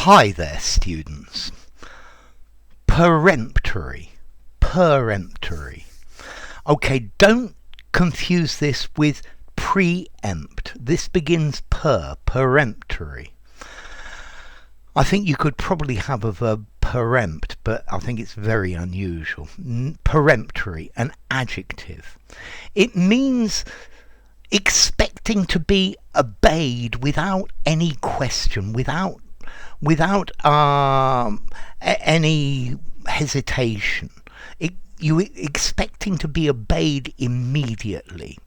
Hi there, students. Peremptory. Peremptory. Okay, don't confuse this with pre-empt. This begins peremptory. I think you could probably have a verb perempt, but I think it's very unusual. Peremptory, an adjective. It means expecting to be obeyed without any question, without any hesitation. You expecting to be obeyed immediately.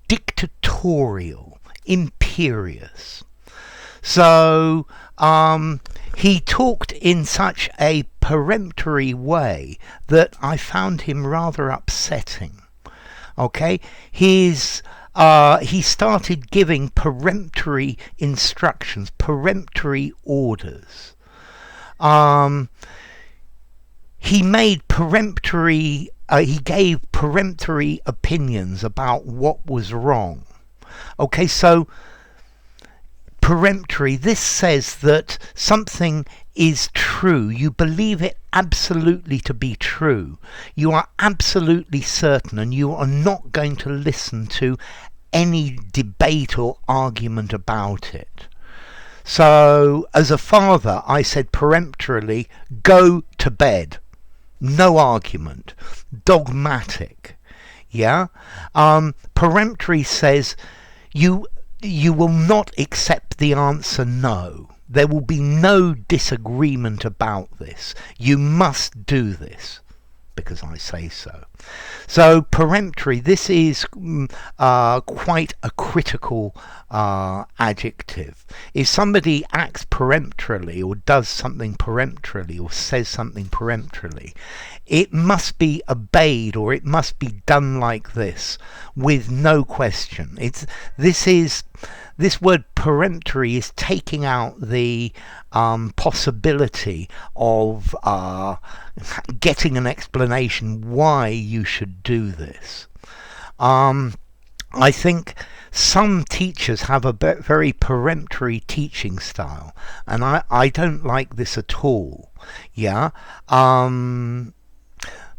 Dictatorial, imperious. So he talked in such a peremptory way that I found him rather upsetting. Okay, he started giving peremptory instructions, peremptory orders. He made peremptory, he gave peremptory opinions about what was wrong. Okay, so peremptory, this says that something is true. You believe it absolutely to be true. You are absolutely certain, and you are not going to listen to any debate or argument about it. So, as a father, I said peremptorily, go to bed. No argument. Dogmatic. Yeah? Peremptory says you will not accept the answer no. There will be no disagreement about this. You must do this because I say so. So peremptory, this is quite a critical adjective. If somebody acts peremptorily or does something peremptorily or says something peremptorily, it must be obeyed or it must be done like this with no question. This word peremptory is taking out the possibility of getting an explanation why you should do this. I think some teachers have a very peremptory teaching style, and I don't like this at all. Yeah.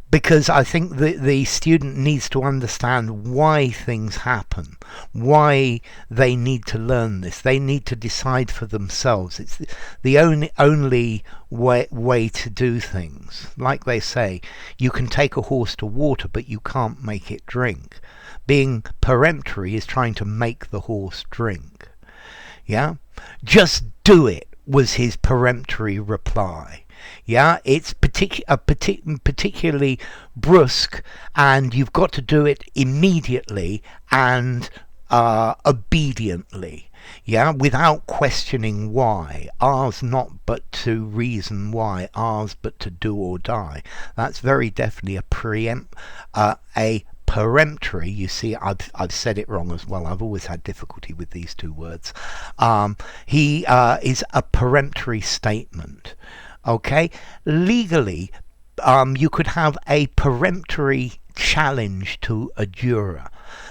Because I think the student needs to understand why things happen, why they need to learn this. They need to decide for themselves. It's the only way to do things. Like they say, you can take a horse to water, but you can't make it drink. Being peremptory is trying to make the horse drink. Yeah? Just do it, was his peremptory reply. Yeah, it's particularly brusque, and you've got to do it immediately and obediently. Yeah, without questioning why. Ours not but to reason why, ours but to do or die. That's very definitely a peremptory. You see, I've said it wrong as well. I've always had difficulty with these two words. He is a peremptory statement. Okay, legally, you could have a peremptory challenge to a juror.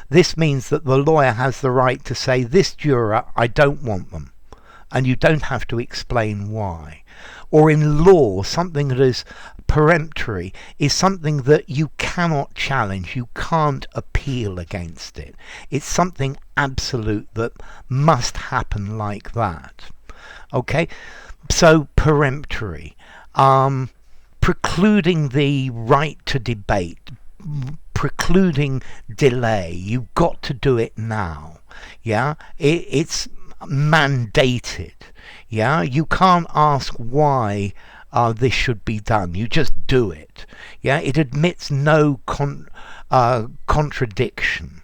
This means that the lawyer has the right to say, this juror, I don't want them. And you don't have to explain why. Or in law, something that is peremptory is something that you cannot challenge. You can't appeal against it. It's something absolute that must happen like that. Okay? So peremptory, precluding the right to debate, precluding delay. You've got to do it now. Yeah, it's mandated. Yeah, you can't ask why this should be done. You just do it. Yeah, it admits no contradiction.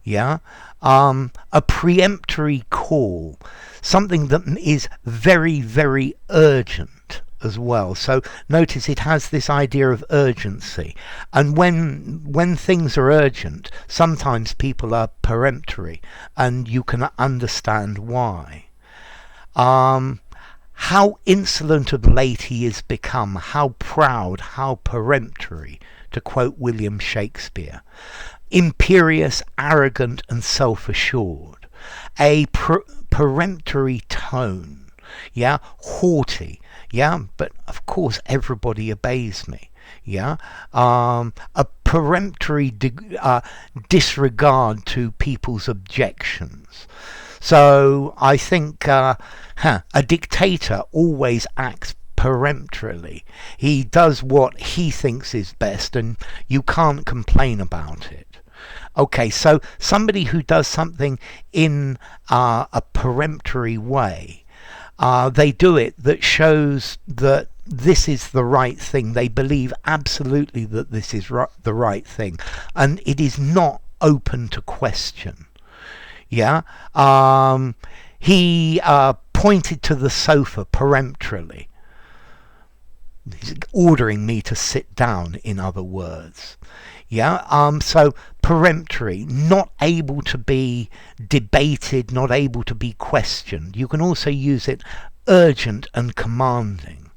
Yeah, a peremptory call, something that is very, very urgent as well. So notice it has this idea of urgency, and when things are urgent, sometimes people are peremptory, and you can understand why. How insolent of late he is become, how proud, how peremptory, to quote William Shakespeare. Imperious, arrogant, and self-assured. A peremptory tone. Yeah, haughty. Yeah, but of course everybody obeys me. Yeah, a peremptory disregard to people's objections. So I think a dictator always acts peremptorily. He does what he thinks is best, and you can't complain about it. Okay, so somebody who does something in a peremptory way, they do it that shows that this is the right thing. They believe absolutely that this is the right thing, and it is not open to question. Yeah, he pointed to the sofa peremptorily. He's ordering me to sit down, in other words. Yeah, so peremptory, not able to be debated, not able to be questioned. You can also use it urgent and commanding.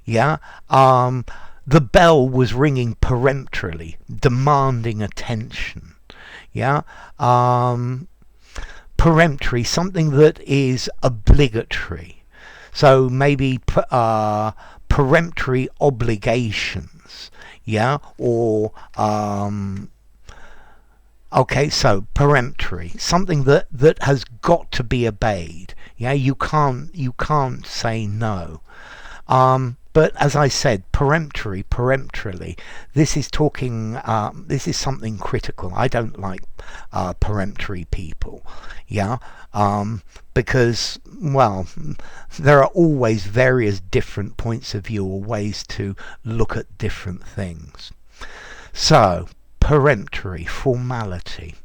Yeah, the bell was ringing peremptorily, demanding attention. Yeah, peremptory, something that is obligatory. So maybe peremptory obligations. Yeah, or okay, so peremptory, something that has got to be obeyed. Yeah, you can't say no. But as I said, peremptorily, this is talking, this is something critical. I don't like peremptory people, yeah, because, well, there are always various different points of view or ways to look at different things. So, peremptory, formality.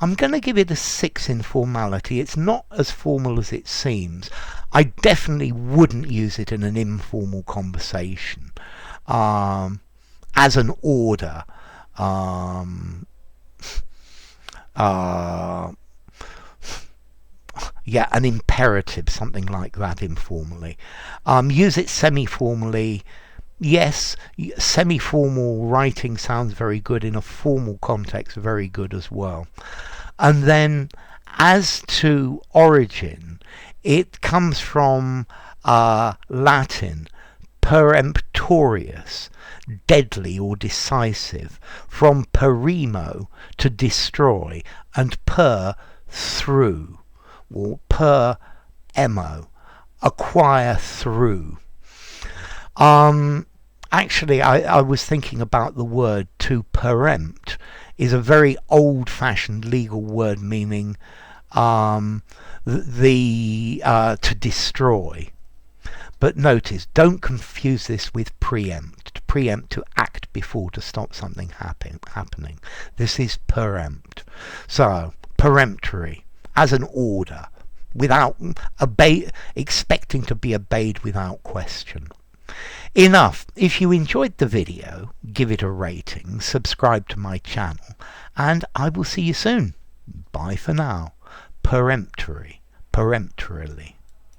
I'm going to give it a 6 in formality. It's not as formal as it seems. I definitely wouldn't use it in an informal conversation as an order. Yeah, an imperative, something like that informally. Use it semi-formally. Yes, semi-formal writing sounds very good. In a formal context, very good as well. And then as to origin, it comes from Latin, peremptorius, deadly or decisive, from perimo, to destroy, and per, through, or per emo, acquire through. Actually, I was thinking about the word to perempt is a very old-fashioned legal word meaning to destroy. But notice, don't confuse this with preempt. Preempt, to act before, to stop something happening. This is perempt. So, peremptory, as an order, without expecting to be obeyed without question. Enough. If you enjoyed the video, give it a rating, subscribe to my channel, and I will see you soon. Bye for now. Peremptory, peremptorily.